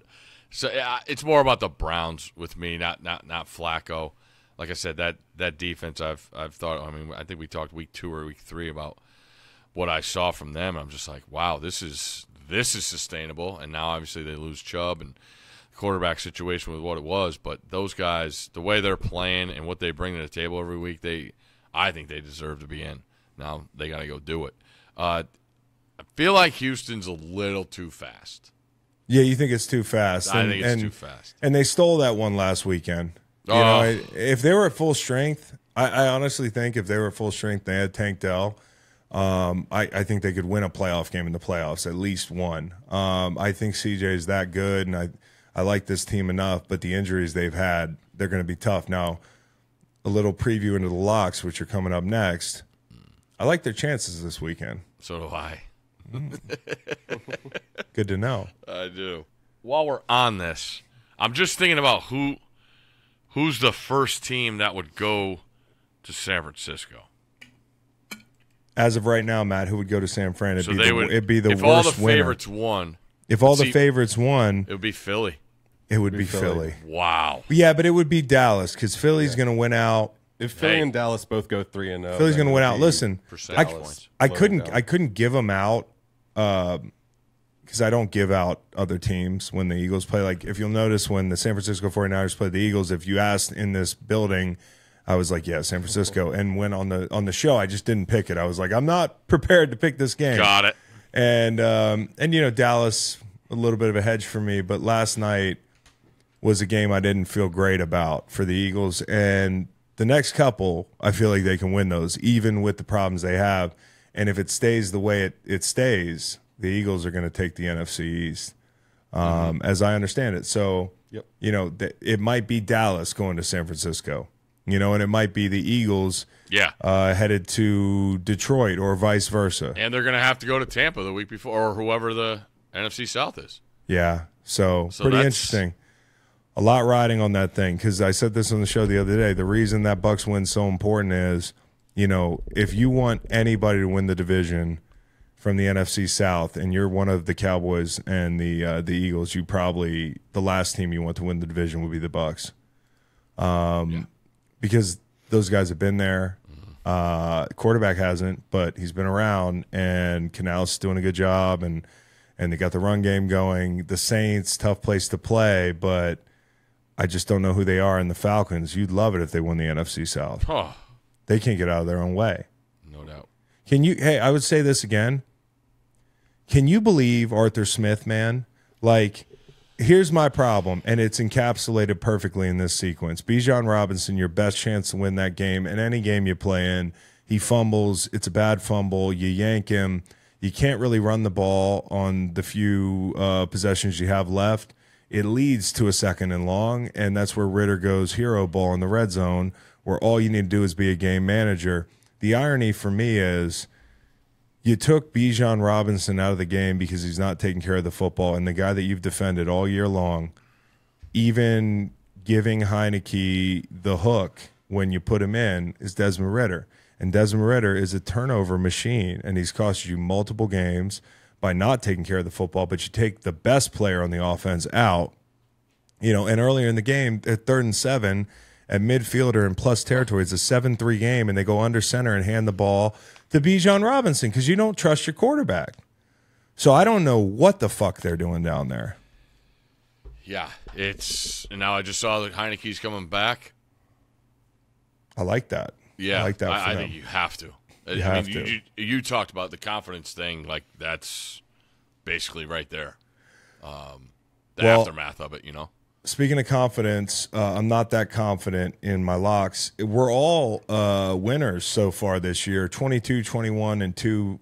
it's more about the Browns with me, not Flacco. Like I said, that defense I've thought. I mean, I think we talked week 2 or week 3 about what I saw from them. I'm just like, wow, this is sustainable. And now obviously they lose Chubb and the quarterback situation with what it was. But those guys, the way they're playing and what they bring to the table every week, I think they deserve to be in. Now they got to go do it. I feel like Houston's a little too fast. Yeah, you think it's too fast? I think it's too fast. And they stole that one last weekend. If they were at full strength, I honestly think if they were at full strength, they had Tank Dell. I think they could win a playoff game in the playoffs, at least one. I think CJ is that good, and I like this team enough, but the injuries they've had, they're going to be tough. Now, a little preview into the locks, which are coming up next. I like their chances this weekend. So do I. Good to know. I do. While we're on this, I'm just thinking about who's the first team that would go to San Francisco. As of right now, Matt, who would go to San Fran? It'd be the if worst all the winner. favorites won. If all the favorites won, it would be Philly. It would be Philly. Wow. Yeah, but it would be Dallas because Philly's going to win out. If Philly and Dallas both go 3-0, Philly's going to win out. Listen, I couldn't give them out because I don't give out other teams when the Eagles play. Like if you'll notice when the San Francisco 49ers played the Eagles, if you asked in this building, I was like, yeah, San Francisco. And when on the show, I just didn't pick it. I was like, I'm not prepared to pick this game. Got it. And Dallas, a little bit of a hedge for me, but last night was a game I didn't feel great about for the Eagles. And the next couple, I feel like they can win those, even with the problems they have. And if it stays the way it stays, the Eagles are going to take the NFC East, as I understand it. So, you know, it might be Dallas going to San Francisco, you know, and it might be the Eagles headed to Detroit or vice versa. And they're going to have to go to Tampa the week before, or whoever the NFC South is. Yeah, so pretty interesting. A lot riding on that thing, because I said this on the show the other day. The reason that Bucs win's so important is, you know, if you want anybody to win the division from the NFC South and you're one of the Cowboys and the Eagles, you probably, the last team you want to win the division would be the Bucs. Because those guys have been there. Quarterback hasn't, but he's been around, and Canales doing a good job, and they got the run game going. The Saints, tough place to play, but I just don't know who they are. And the Falcons, you'd love it if they won the NFC South. Oh. They can't get out of their own way. No doubt. Hey, I would say this again. Can you believe Arthur Smith, man? Like, here's my problem, and it's encapsulated perfectly in this sequence. Bijan Robinson, your best chance to win that game, and any game you play in, he fumbles. It's a bad fumble. You yank him. You can't really run the ball on the few possessions you have left. It leads to a 2nd and long, and that's where Ritter goes hero ball in the red zone, where all you need to do is be a game manager. The irony for me is you took Bijan Robinson out of the game because he's not taking care of the football, and the guy that you've defended all year long, even giving Heineke the hook when you put him in, is Desmond Ritter. And Desmond Ritter is a turnover machine, and he's cost you multiple games by not taking care of the football, but you take the best player on the offense out, you know, and earlier in the game, at 3rd and 7, at midfielder in plus territory, it's a 7-3 game, and they go under center and hand the ball to Bijan Robinson because you don't trust your quarterback. So I don't know what the fuck they're doing down there. Yeah, and now I just saw that Heineke's coming back. I like that. Yeah, I like that. I think you have to. You talked about the confidence thing, like that's basically right there. The aftermath of it, you know. Speaking of confidence, I'm not that confident in my locks. We're all winners so far this year, 22, 21, and 2,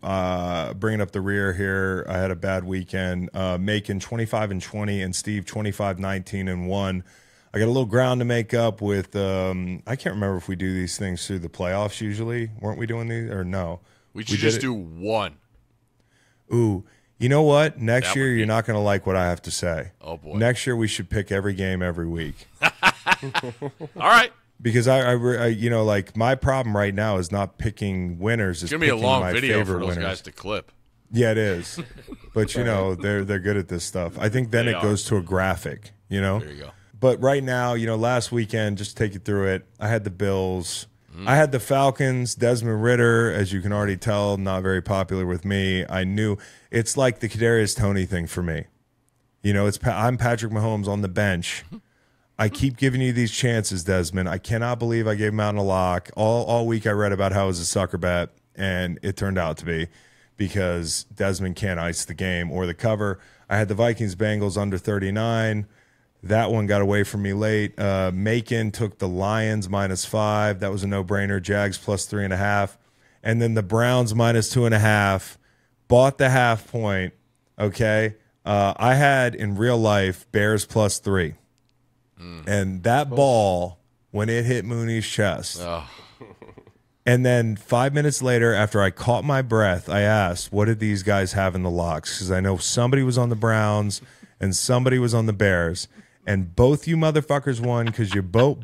bringing up the rear here. I had a bad weekend. Macon 25 and 20, and Steve 25, 19, and 1. I got a little ground to make up with I can't remember if we do these things through the playoffs usually. Weren't we doing these, or no? We should just do one. Ooh. You know what? Next year, you're not going to like what I have to say. Oh, boy. Next year, we should pick every game every week. All right. Because I, you know, like my problem right now is not picking winners. It's going to be a long video for those guys to clip. Yeah, it is. But, you know, they're good at this stuff. I think then it goes to a graphic, you know? There you go. But right now, you know, last weekend, just to take you through it, I had the Bills. I had the Falcons. Desmond Ritter, as you can already tell, not very popular with me. I knew it's like the Kadarius Toney thing for me. You know, I'm Patrick Mahomes on the bench. I keep giving you these chances, Desmond. I cannot believe I gave him out in a lock. All week I read about how it was a sucker bet, and it turned out to be because Desmond can't ice the game or the cover. I had the Vikings-Bengals under 39. That one got away from me late. Macon took the Lions -5. That was a no-brainer. Jags +3.5. And then the Browns -2.5. Bought the half point. Okay. I had in real life Bears +3. And that ball, when it hit Mooney's chest, and then 5 minutes later, after I caught my breath, I asked, what did these guys have in the locks? Because I know somebody was on the Browns and somebody was on the Bears. And both you motherfuckers won because you both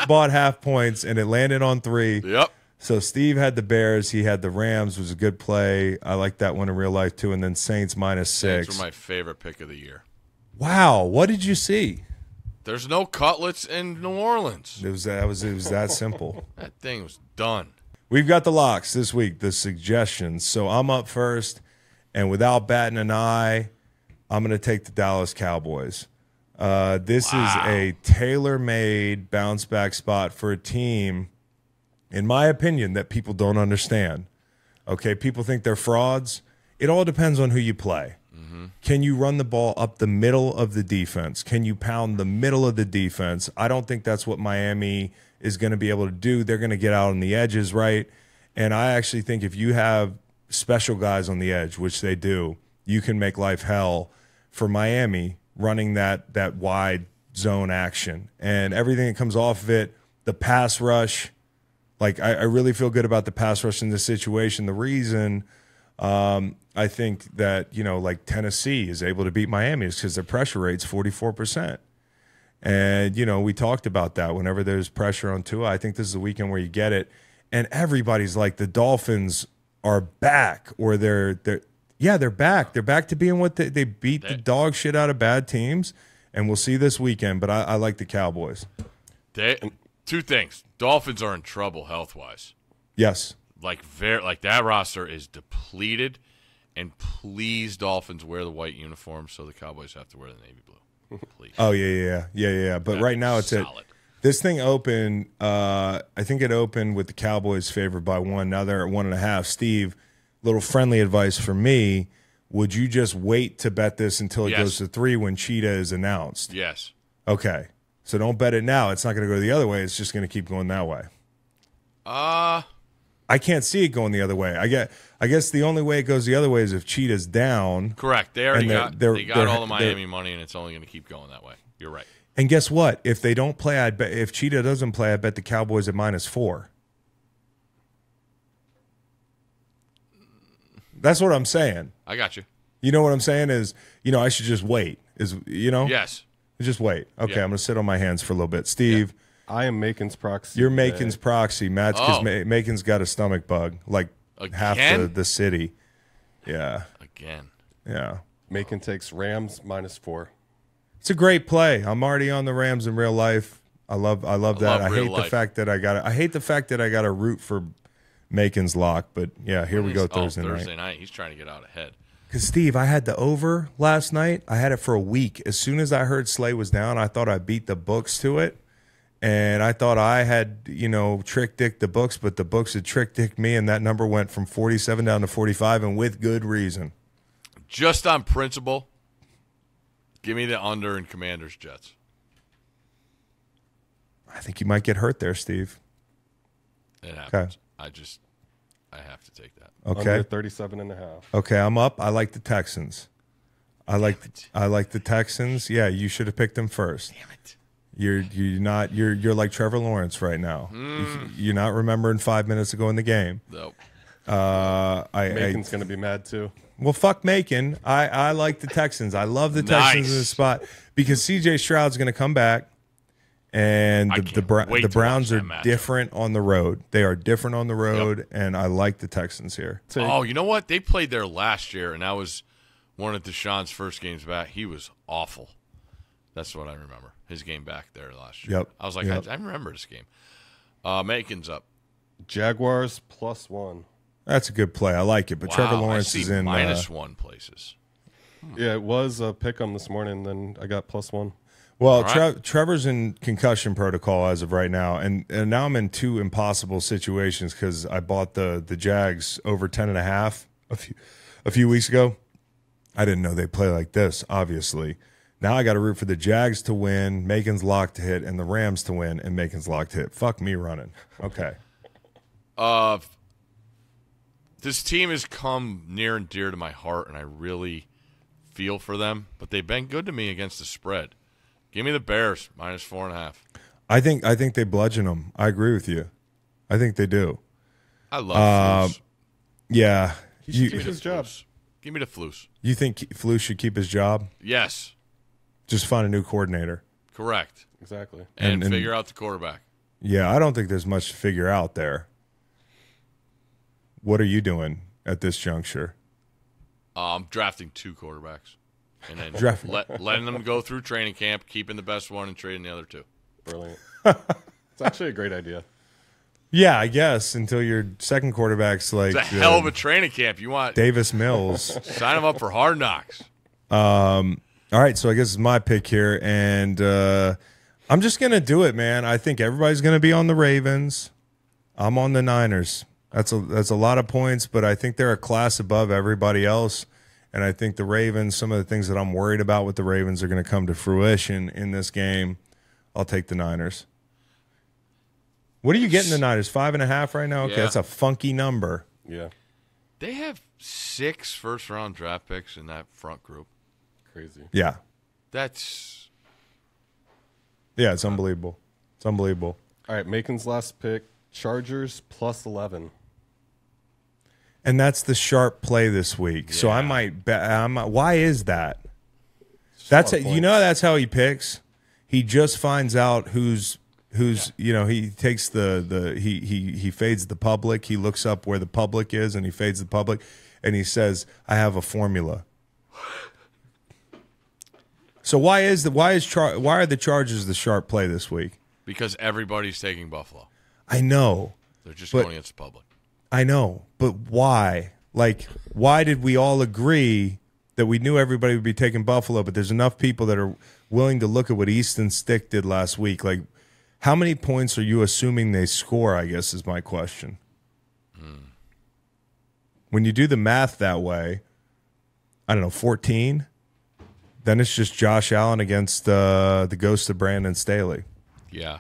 bought half points, and it landed on 3. Yep. So Steve had the Bears. He had the Rams. Was a good play. I like that one in real life, too. And then Saints -6. Saints were my favorite pick of the year. Wow. What did you see? There's no cutlets in New Orleans. It was that simple. That thing was done. We've got the locks this week, the suggestions. So I'm up first, and without batting an eye, I'm going to take the Dallas Cowboys. This is a tailor-made bounce-back spot for a team, in my opinion, that people don't understand. Okay, people think they're frauds. It all depends on who you play. Can you run the ball up the middle of the defense? Can you pound the middle of the defense? I don't think that's what Miami is going to be able to do. They're going to get out on the edges, right? And I actually think if you have special guys on the edge, which they do, you can make life hell for Miami running that wide zone action. And everything that comes off of it, the pass rush, like I really feel good about the pass rush in this situation. The reason I think that, like Tennessee is able to beat Miami is because their pressure rate's 44%. And, we talked about that whenever there's pressure on Tua. I think this is the weekend where you get it. And everybody's like, the Dolphins are back, or they're back. They're back to being what they beat the dog shit out of bad teams. And we'll see this weekend, but I like the Cowboys. Two things. Dolphins are in trouble health-wise. Yes. Like that roster is depleted. And please, Dolphins, wear the white uniform so the Cowboys have to wear the navy blue. Please. Oh, yeah. But right now it's solid. This thing opened, I think it opened with the Cowboys favored by 1. Now they're at 1.5. Steve, little friendly advice for me. Would you just wait to bet this until it goes to 3 when Cheetah is announced? Yes. Okay. So don't bet it now. It's not going to go the other way. It's just going to keep going that way. I can't see it going the other way. I guess the only way it goes the other way is if Cheetah's down. Correct. They already got all the Miami money, and it's only going to keep going that way. You're right. And guess what? If they don't play, if Cheetah doesn't play, I bet the Cowboys at -4. That's what I'm saying. I got you. You know what I'm saying is, I should just wait. Yes. Just wait. Okay, I'm going to sit on my hands for a little bit. Steve. Yeah. I am Macon's proxy. You're Macon's proxy, Matt, because Macon's got a stomach bug, like half the city. Yeah. Again. Yeah. Macon takes Rams -4. It's a great play. I'm already on the Rams in real life. I love that. I hate the fact that I got to root for Macon's lock, but yeah, here we go Thursday night. He's trying to get out ahead. Because, Steve, I had the over last night. I had it for a week. As soon as I heard Slate was down, I thought I beat the books to it. And I thought I had, trick-dicked the books, but the books had trick-dicked me, and that number went from 47 down to 45, and with good reason. Just on principle, give me the under in Commanders Jets. I think you might get hurt there, Steve. It happens. Okay. I have to take that. Okay. Under 37.5. Okay, I'm up. I like the Texans. I like the Texans. Yeah, you should have picked them first. Damn it. You're like Trevor Lawrence right now. You're not remembering 5 minutes ago in the game. Nope. Macon's going to be mad too. Well, fuck Macon. I like the Texans. I love the Texans in this spot because C.J. Stroud's going to come back, and the Browns are different on the road. They are different on the road, and I like the Texans here. Oh, you know what? They played there last year, and that was one of Deshaun's first games back. He was awful. That's what I remember. His game back there last year. Yep. I was like, I remember this game. Macon's up. Jaguars +1. That's a good play. I like it. But Trevor Lawrence is in -1 places. Yeah, it was a pick 'em this morning. Then I got +1. Well, right. Trevor's in concussion protocol as of right now, and now I'm in 2 impossible situations because I bought the Jags over 10.5 a few weeks ago. I didn't know they play like this, obviously. Now I got to root for the Jags to win, Macon's lock to hit, and the Rams to win, and Macon's lock to hit. Fuck me running. Okay. This team has come near and dear to my heart, and I really feel for them. But they've been good to me against the spread. Give me the Bears -4.5. I think they bludgeon them. I agree with you. I think they do. I love Flus. Yeah. He should keep his job. Give me the Flus. You think Flus should keep his job? Yes. Just find a new coordinator. Correct. Exactly. And figure out the quarterback. Yeah, I don't think there's much to figure out there. What are you doing at this juncture? I'm drafting 2 quarterbacks. And then letting them go through training camp, keeping the best one, and trading the other 2. Brilliant. It's actually a great idea. Yeah, I guess, until your second quarterback's like... It's a hell of a training camp. You want... Davis Mills. Sign him up for Hard Knocks. All right, so I guess it's my pick here, and I'm just going to do it, man. I think everybody's going to be on the Ravens. I'm on the Niners. That's a lot of points, but I think they're a class above everybody else, And I think the Ravens, some of the things that I'm worried about with the Ravens are going to come to fruition in this game. I'll take the Niners. What are you getting the Niners? 5.5 right now? Okay, Yeah. that's a funky number. Yeah. They have 6 first-round draft picks in that front group. Crazy. Yeah. That's It's unbelievable. It's unbelievable. All right, Macon's last pick, Chargers plus 11. And that's the sharp play this week. So I Yeah. might bet. Why is that? That's Solid you know points. that's how he picks. He just finds out who's he takes he fades the public. He looks up where the public is and he fades the public and he says, "I have a formula." So why are the Chargers the sharp play this week? because everybody's taking Buffalo. I know. They're just But- going against the public. I know, but why? Like, why did we all agree that we knew everybody would be taking Buffalo, but there's enough people that are willing to look at what Easton Stick did last week? Like, how many points are you assuming they score, I guess, is my question. When you do the math that way, I don't know, 14? Then it's just Josh Allen against the ghost of Brandon Staley, Yeah.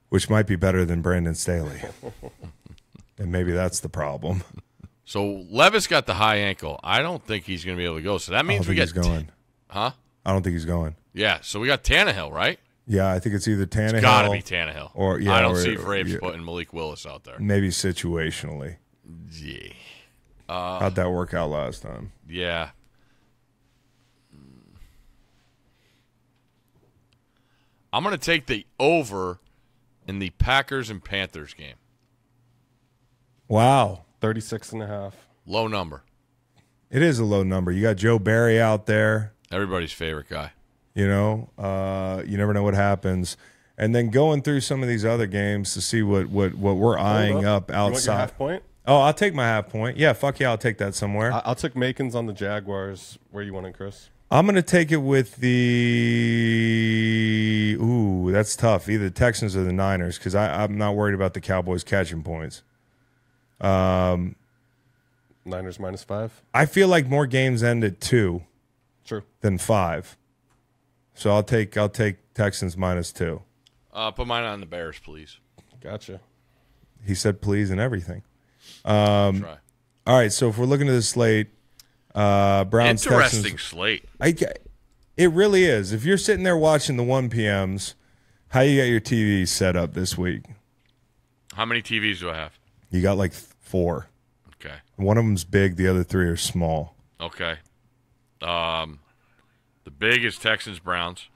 which might be better than Brandon Staley. And maybe that's the problem. So Levis got the high ankle. I don't think he's going to be able to go. So that I don't means we think get he's going. Huh? I don't think he's going. Yeah. So we got Tannehill, right? Yeah, I think it's either Tannehill. Got to be Tannehill. Or yeah, I don't or- see Vrabes yeah. putting Malik Willis out there. Maybe situationally. Yeah. How'd that work out last time? Yeah. I'm going to take the over in the Packers and Panthers game. Wow. 36.5. Low number. It is a low number. You got Joe Barry out there. Everybody's favorite guy. You know, you never know what happens. And then going through some of these other games to see what we're eyeing up You want your outside. half point? Oh, I'll take my half point. Yeah, fuck yeah, I'll take that somewhere. I'll take Macon's on the Jaguars. Where you want it, Chris? I'm going to take it with the – ooh, that's tough. Either the Texans or the Niners because I'm not worried about the Cowboys catching points. Niners -5. I feel like more games end at 2 True. than 5. So I'll take Texans -2. Put mine on the Bears, please. Gotcha. He said please and everything. Try. All right, so if we're looking at the slate, Browns Interesting Texans. slate. It really is. If you're sitting there watching the 1 p.m.s, how you got your TV set up this week? How many TVs do I have? You got like 4. Okay. One of them's big, the other 3 are small. Okay. The big is Texans Browns.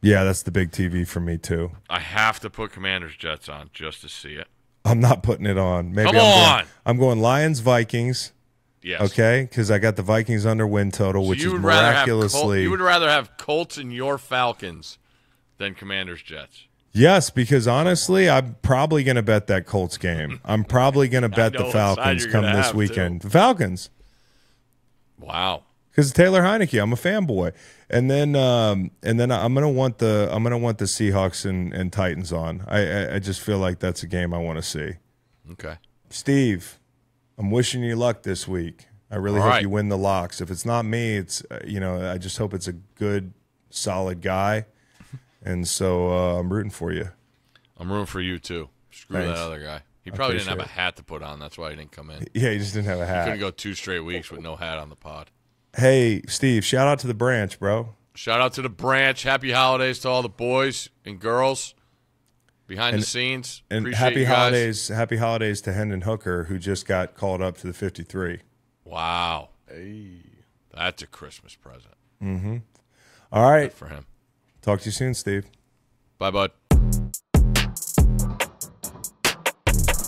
Yeah, that's the big TV for me too. I have to put Commanders Jets on just to see it. I'm not putting it on. Maybe Come I'm on! I'm going Lions Vikings. Yes. Okay, because I got the Vikings under win total, So which is you would rather have miraculously. you would rather have Colts and your Falcons than Commanders Jets. Yes, because honestly, I'm probably going to bet that Colts game. I'm probably going to bet know the what side Falcons you're come gonna this have, weekend. The Falcons, Wow. because Taylor Heineke. I'm a fanboy, and then I'm going to want the Seahawks and Titans on. I just feel like that's a game I want to see. Okay. Steve, I'm wishing you luck this week. I really All hope right. you win the locks. If it's not me, it's I just hope it's a good, solid guy, and so I'm rooting for you. I'm rooting for you too. Screw Thanks. that other guy. He probably didn't have a appreciate hat to put on. That's why he didn't come in. Yeah, you just didn't have a hat. Couldn't go 2 straight weeks with no hat on the pod. Hey, Steve, shout out to the branch, bro. Shout out to the branch. Happy holidays to all the boys and girls behind the scenes. And Appreciate you guys. happy holidays to Hendon Hooker, who just got called up to the 53. Wow. Hey. That's a Christmas present All right. for him. Talk to you soon, Steve. Bye, bud.